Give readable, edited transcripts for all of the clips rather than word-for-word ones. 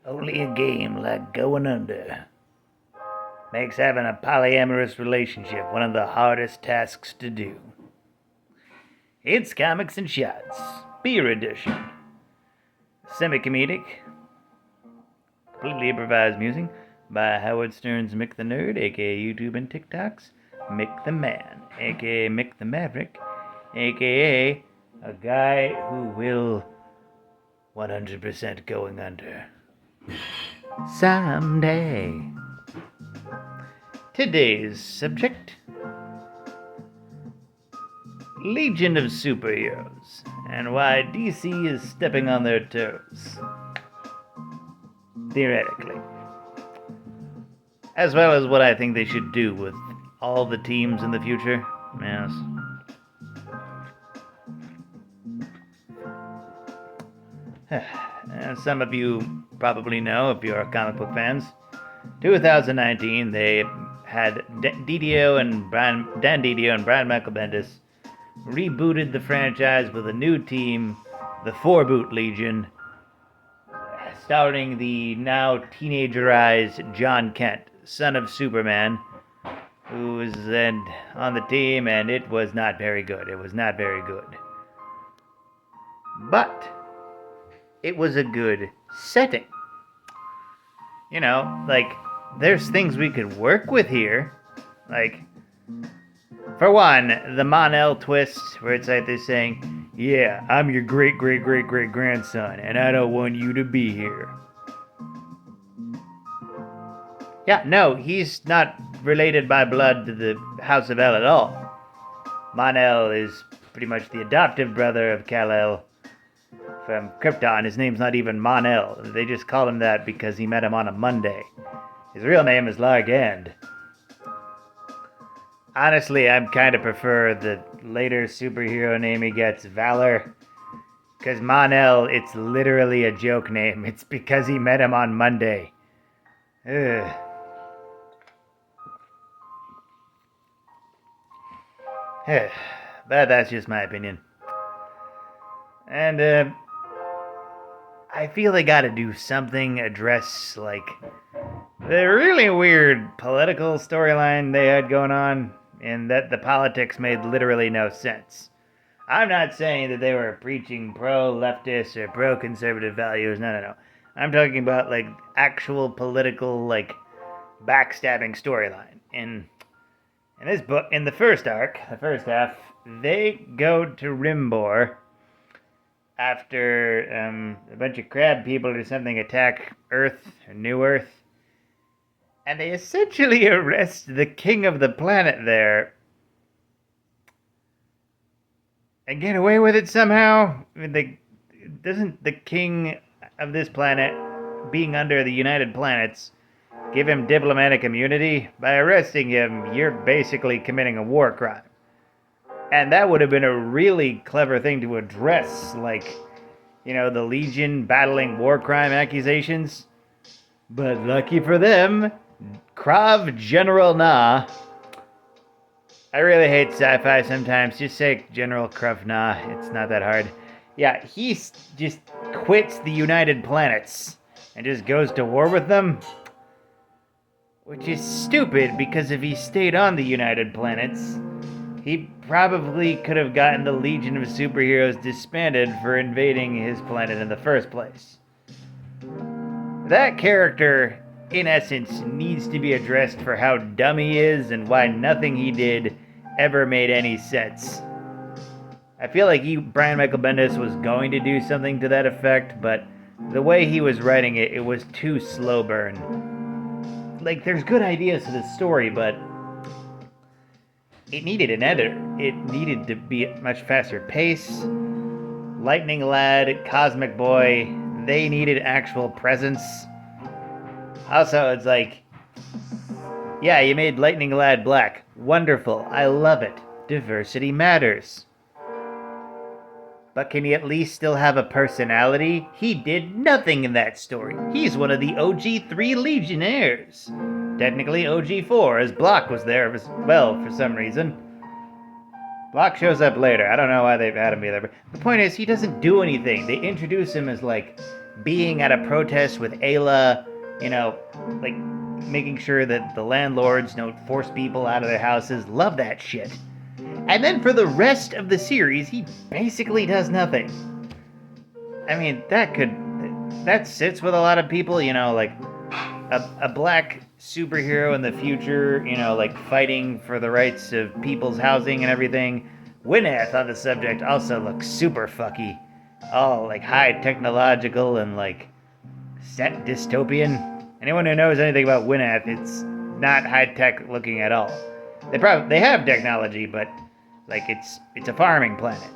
Only a game like Going Under makes having a polyamorous relationship one of the hardest tasks to do. It's Comics and Shots, Beer Edition. Semi-comedic, completely improvised music by Howard Stern's Mick the Nerd, aka YouTube and TikToks, Mick the Man, aka Mick the Maverick, aka a guy who will 100% going under. Someday. Today's subject: Legion of Superheroes, and why DC is stepping on their toes. Theoretically. As well as what I think they should do with all the teams in the future. Yes. As some of you probably know, if you're comic book fans, 2019 they had Dan Didio and Brian Michael Bendis rebooted the franchise with a new team, the Four Boot Legion, starring the now teenagerized John Kent, son of Superman, who was then on the team, and it was not very good. It was not very good. But it was a good setting. You know, like, there's things we could work with here. Like, for one, the Mon-El twist, where it's like they're saying, yeah, I'm your great-great-great-great-grandson, and I don't want you to be here. Yeah, no, he's not related by blood to the House of El at all. Mon-El is pretty much the adoptive brother of Kal-El from Krypton. His name's not even Mon-El. They just call him that because he met him on a Monday. His real name is Largand. Honestly, I kind of prefer the later superhero name he gets, Valor. Because Mon-El, it's literally a joke name. It's because he met him on Monday. Ugh. But that's just my opinion. And, I feel they gotta do something, address, like, the really weird political storyline they had going on, and that the politics made literally no sense. I'm not saying that they were preaching pro-leftist or pro-conservative values, no. I'm talking about, like, actual political, like, backstabbing storyline. In this book, in the first arc, the first half, they go to Rimbor after a bunch of crab people or something attack Earth, or New Earth, and they essentially arrest the king of the planet there and get away with it somehow. I mean, doesn't the king of this planet, being under the United Planets, give him diplomatic immunity? By arresting him, you're basically committing a war crime. And that would have been a really clever thing to address, like, you know, the Legion battling war crime accusations. But lucky for them, Krav General Na. I really hate sci-fi sometimes. Just say General Krav Na. It's not that hard. Yeah, he just quits the United Planets and just goes to war with them. Which is stupid, because if he stayed on the United Planets, he probably could have gotten the Legion of Superheroes disbanded for invading his planet in the first place. That character, in essence, needs to be addressed for how dumb he is and why nothing he did ever made any sense. I feel like Brian Michael Bendis was going to do something to that effect, but the way he was writing it, it was too slow burn. Like, there's good ideas to the story, but it needed an editor. It needed to be at much faster pace. Lightning Lad, Cosmic Boy, they needed actual presence. Also, it's like, yeah, you made Lightning Lad black. Wonderful. I love it. Diversity matters. But can he at least still have a personality? He did nothing in that story. He's one of the OG 3 Legionnaires. Technically OG 4, as Block was there as well for some reason. Block shows up later. I don't know why they've had him be there, but the point is, he doesn't do anything. They introduce him as, like, being at a protest with Ayla, like making sure that the landlords don't force people out of their houses. Love that shit. And then for the rest of the series, he basically does nothing. I mean, that sits with a lot of people, like a black superhero in the future, like fighting for the rights of people's housing and everything. Gwyneth on the subject also looks super fucky. All like high technological and like set dystopian. Anyone who knows anything about Gwyneth, it's not high tech looking at all. They have technology, but like it's a farming planet.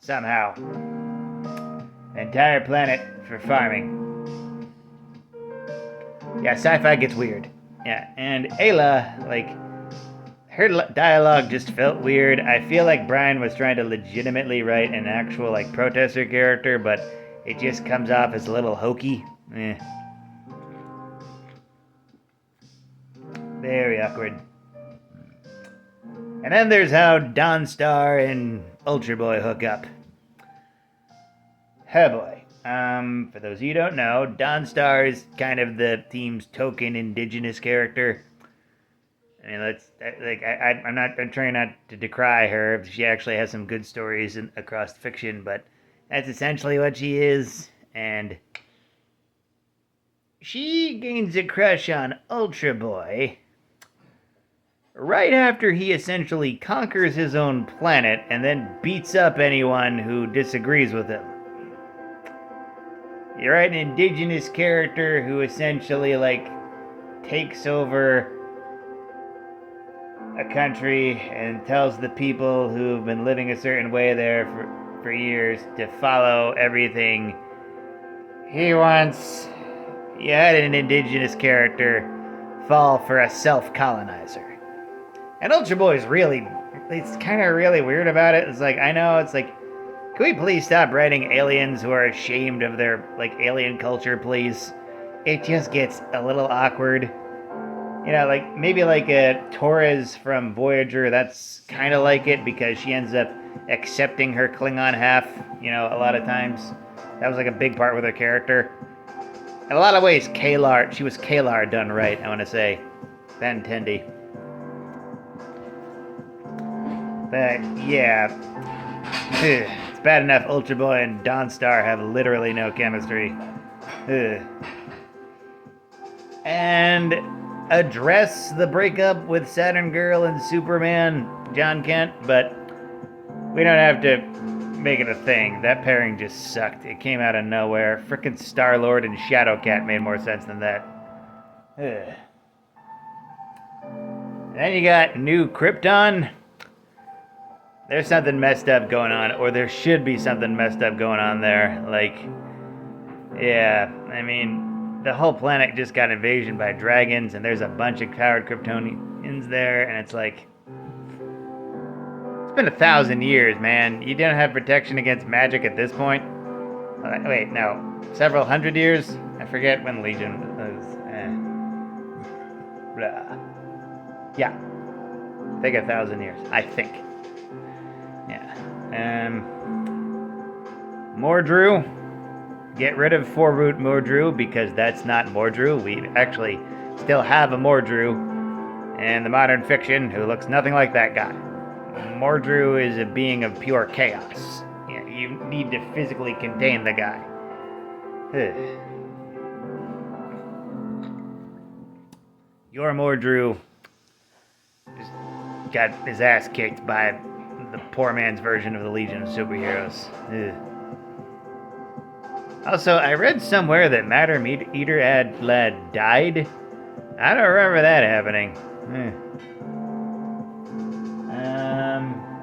Somehow. An entire planet for farming. Yeah, sci-fi gets weird. Yeah, and Ayla, like, her dialogue just felt weird. I feel like Brian was trying to legitimately write an actual, like, protester character, but it just comes off as a little hokey. Very awkward. And then there's how Dawnstar and Ultra Boy hook up. Oh boy. For those of you who don't know, Dawnstar is kind of the team's token indigenous character. I mean, I'm trying not to decry her. She actually has some good stories across fiction, but that's essentially what she is. And she gains a crush on Ultra Boy right after he essentially conquers his own planet and then beats up anyone who disagrees with him. You write an indigenous character who essentially, like, takes over a country and tells the people who've been living a certain way there for years to follow everything he wants. You had an indigenous character fall for a self-colonizer. And Ultra Boy's it's kind of really weird about it. It's like, I know, it's like, can we please stop writing aliens who are ashamed of their, like, alien culture, please? It just gets a little awkward. Like, maybe like a Torres from Voyager, that's kind of like it, because she ends up accepting her Klingon half, a lot of times. That was, like, a big part with her character. In a lot of ways, she was Kalar done right, I want to say. Ben Tendi. But, yeah. It's bad enough Ultra Boy and Dawnstar have literally no chemistry. And address the breakup with Saturn Girl and Superman, John Kent, but we don't have to make it a thing. That pairing just sucked. It came out of nowhere. Frickin' Star-Lord and Shadowcat made more sense than that. Then you got New Krypton. There's something messed up going on, or there should be something messed up going on there. Like, yeah, I mean, the whole planet just got invasion by dragons, and there's a bunch of coward Kryptonians there, and it's like, it's been 1,000 years, man. You don't have protection against magic at this point? Wait, no, several hundred years? I forget when Legion was. Blah. Yeah, I think 1,000 years. I think. Yeah. Mordru. Get rid of Forroot Mordru, because that's not Mordru. We actually still have a Mordru in the modern fiction who looks nothing like that guy. Mordru is a being of pure chaos. Yeah, you need to physically contain the guy. Your Mordru just got his ass kicked by the poor man's version of the Legion of Superheroes. Also, I read somewhere that Matter Eater had died. I don't remember that happening.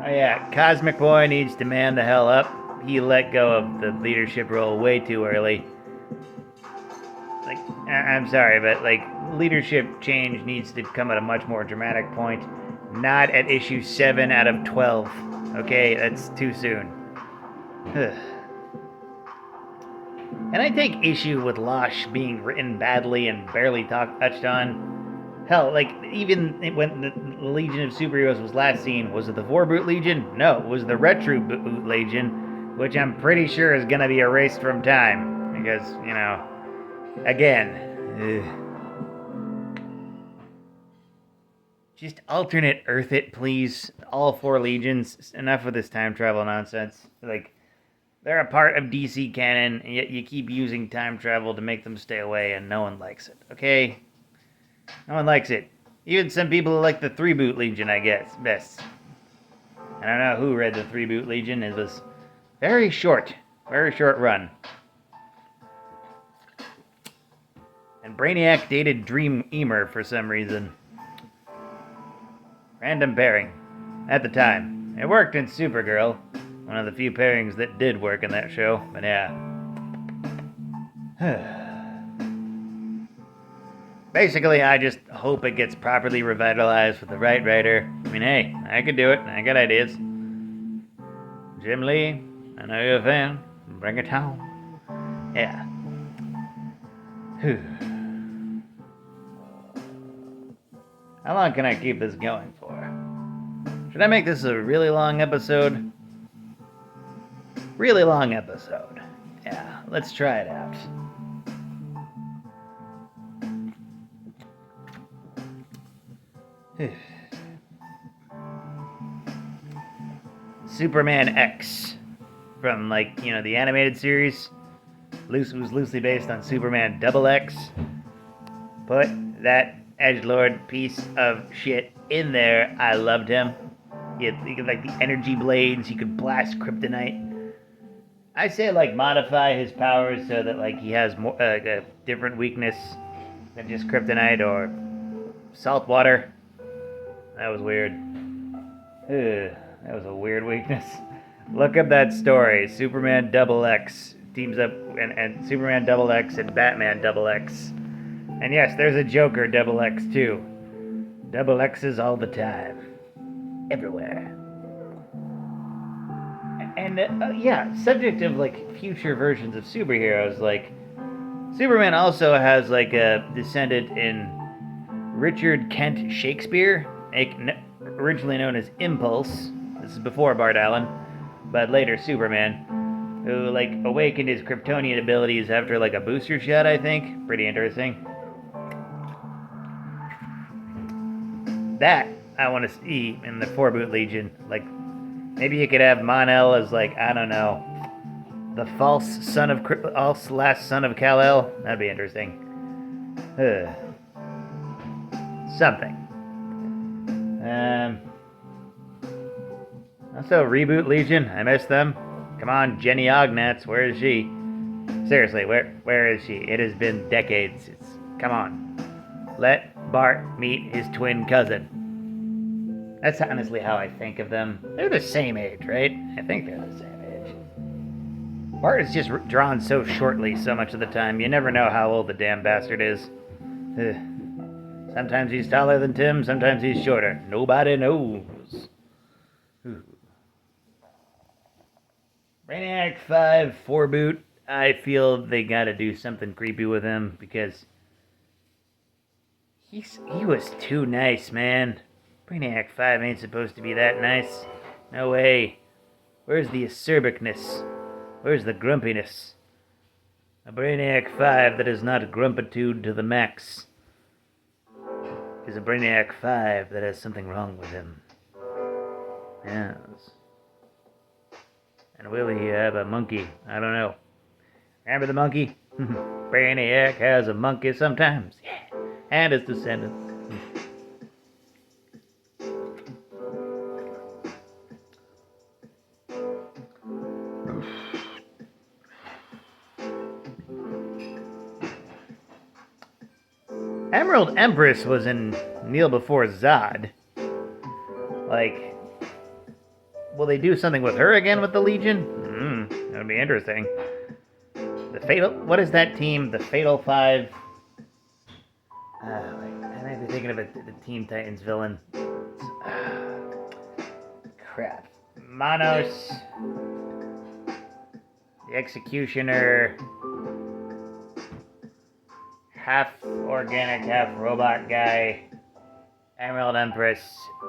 Oh yeah, Cosmic Boy needs to man the hell up. He let go of the leadership role way too early. Like, I'm sorry, but like, leadership change needs to come at a much more dramatic point. Not at issue 7 out of 12. Okay, that's too soon. And I take issue with Losh being written badly and barely touched on. Hell, like, even when the Legion of Superheroes was last seen, was it the Vorboot Legion? No, it was the Retroboot Legion, which I'm pretty sure is gonna be erased from time. Because, you know, again, just alternate Earth it, please. All 4 legions. Enough of this time travel nonsense. Like, they're a part of DC canon, and yet you keep using time travel to make them stay away, and no one likes it, okay? No one likes it. Even some people like the 3-boot Legion, I guess, best. I don't know who read the 3-boot Legion. It was very short run. And Brainiac dated Dream Emer for some reason. Random pairing. At the time. It worked in Supergirl. One of the few pairings that did work in that show, but yeah. Basically, I just hope it gets properly revitalized with the right writer. I mean, hey, I could do it. I got ideas. Jim Lee, I know you're a fan. Bring it home. Yeah. How long can I keep this going for? Should I make this a really long episode? Really long episode. Yeah, let's try it out. Superman X from, like, you know, the animated series. Was loosely based on Superman Double X. Put that edgelord piece of shit in there. I loved him. He had like the energy blades. He could blast kryptonite. I say, like, modify his powers so that, like, he has more a different weakness than just kryptonite or salt water. That was weird. That was a weird weakness. Look up that story. Superman Double X teams up, and Superman Double X and Batman Double X. And yes, there's a Joker Double X too. Double X's all the time. Everywhere. And yeah, subject of, like, future versions of superheroes, like, Superman also has, like, a descendant in Richard Kent Shakespeare, originally known as Impulse. This is before Bart Allen, but later Superman, who, like, awakened his Kryptonian abilities after, like, a booster shot, I think. Pretty interesting. That I want to see in the 4-boot Legion. Like, maybe you could have Mon-El as, like, I don't know, the false last son of Kal-El. That'd be interesting. Something. Also, Reboot Legion. I miss them. Come on, Jenny Ognats. Where is she? Seriously, where is she? It has been decades. Come on. Let Bart meet his twin cousin. That's honestly how I think of them. They're the same age, right? I think they're the same age. Bart is just drawn so shortly so much of the time. You never know how old the damn bastard is. Sometimes he's taller than Tim, sometimes he's shorter. Nobody knows. Brainiac 5, 4-boot. I feel they gotta do something creepy with him because he was too nice, man. Brainiac 5 ain't supposed to be that nice. No way. Where's the acerbicness? Where's the grumpiness? A Brainiac 5 that is not grumpitude to the max is a Brainiac 5 that has something wrong with him. Yes. And will he have a monkey? I don't know. Remember the monkey? Brainiac has a monkey sometimes. Yeah. And his descendants. Emerald Empress was in Kneel Before Zod. Like, will they do something with her again with the Legion? That would be interesting. What is that team? The Fatal 5? I might be thinking of the Teen Titans villain. Crap. Monos. The Executioner. Half organic, half robot guy. Emerald Empress.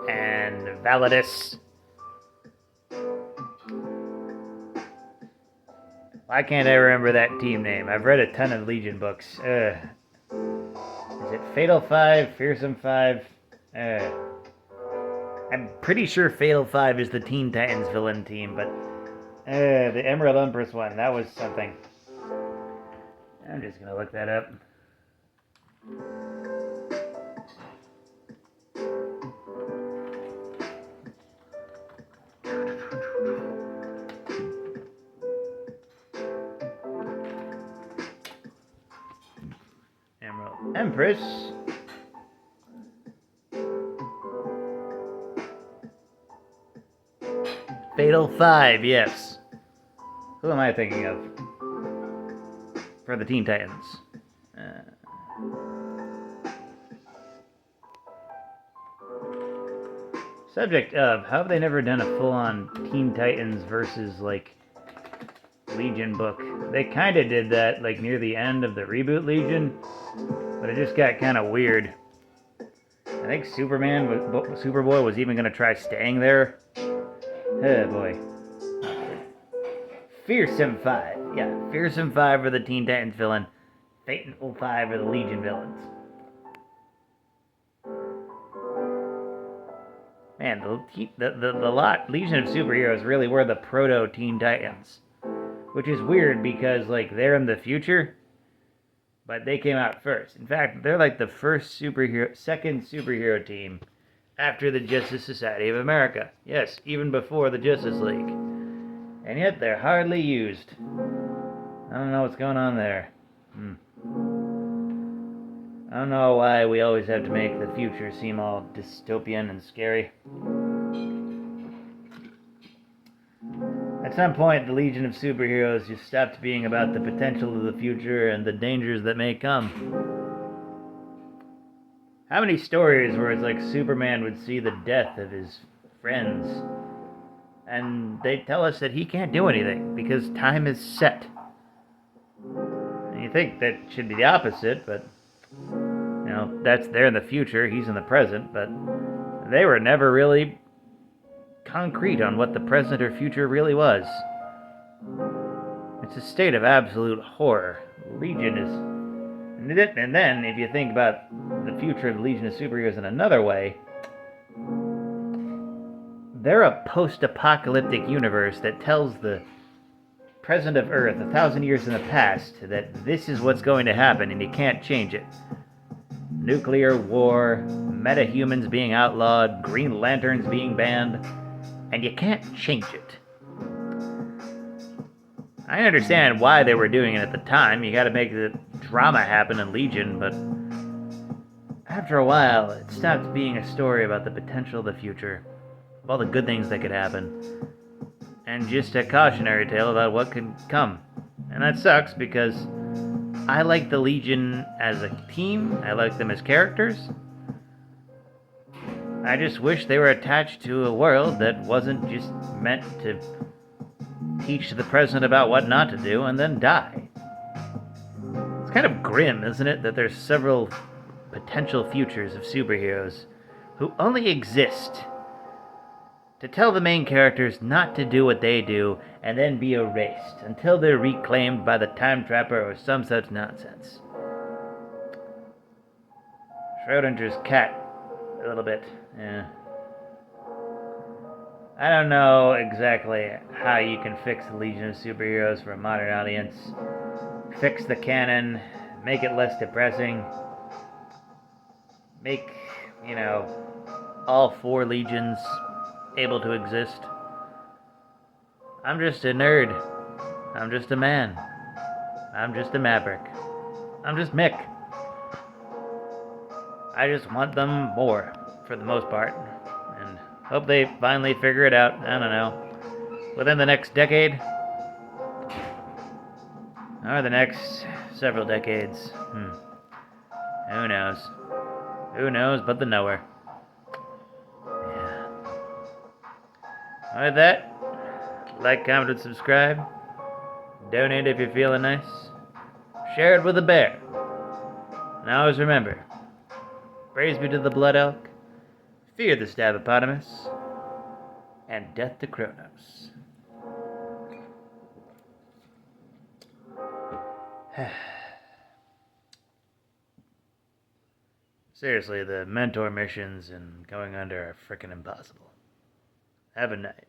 And Validus. Why can't I remember that team name? I've read a ton of Legion books. Is it Fatal 5? Fearsome 5? I'm pretty sure Fatal 5 is the Teen Titans villain team, but the Emerald Empress one, that was something. I'm just gonna look that up. Emerald Empress. Fatal 5, yes. Who am I thinking of? For the Teen Titans. Subject of, how have they never done a full-on Teen Titans versus, like, Legion book? They kind of did that, like, near the end of the reboot Legion, but it just got kind of weird. I think Superboy was even going to try staying there. Oh, boy. Fearsome 5. Yeah, Fearsome 5 for the Teen Titans villain. Fatal 5 for the Legion villains. Man, the Legion of Superheroes really were the proto Teen Titans. Which is weird because, like, they're in the future, but they came out first. In fact, they're like the second superhero team after the Justice Society of America. Yes, even before the Justice League. And yet they're hardly used. I don't know what's going on there. I don't know why we always have to make the future seem all dystopian and scary. At some point, the Legion of Superheroes just stopped being about the potential of the future and the dangers that may come. How many stories where it's like Superman would see the death of his friends, and they tell us that he can't do anything because time is set. And you think that should be the opposite, but that's there in the future, he's in the present, but they were never really concrete on what the present or future really was. It's a state of absolute horror. Legion is... And then, if you think about the future of the Legion of Superheroes in another way, they're a post-apocalyptic universe that tells the present of Earth 1,000 years in the past that this is what's going to happen and you can't change it. Nuclear war, metahumans being outlawed, Green Lanterns being banned, and you can't change it. I understand why they were doing it at the time. You gotta make the drama happen in Legion, but after a while, it stopped being a story about the potential of the future, of all the good things that could happen, and just a cautionary tale about what could come. And that sucks because I like the Legion as a team. I like them as characters. I just wish they were attached to a world that wasn't just meant to teach the present about what not to do and then die. It's kind of grim, isn't it, that there's several potential futures of superheroes who only exist to tell the main characters not to do what they do and then be erased until they're reclaimed by the time trapper or some such nonsense. Schrodinger's cat, a little bit, yeah. I don't know exactly how you can fix the Legion of Superheroes for a modern audience. Fix the canon, make it less depressing, make, all 4 legions able to exist. I'm just a nerd. I'm just a man. I'm just a maverick. I'm just Mick. I just want them more, for the most part, and hope they finally figure it out, I don't know, within the next decade, or the next several decades. Who knows? Who knows but the knower? Yeah. With that, like, comment, and subscribe. Donate if you're feeling nice. Share it with a bear. And always remember, praise be to the Blood Elk, fear the Stabopotamus, and death to Kronos. Seriously, the mentor missions and going under are freaking impossible. Have a night.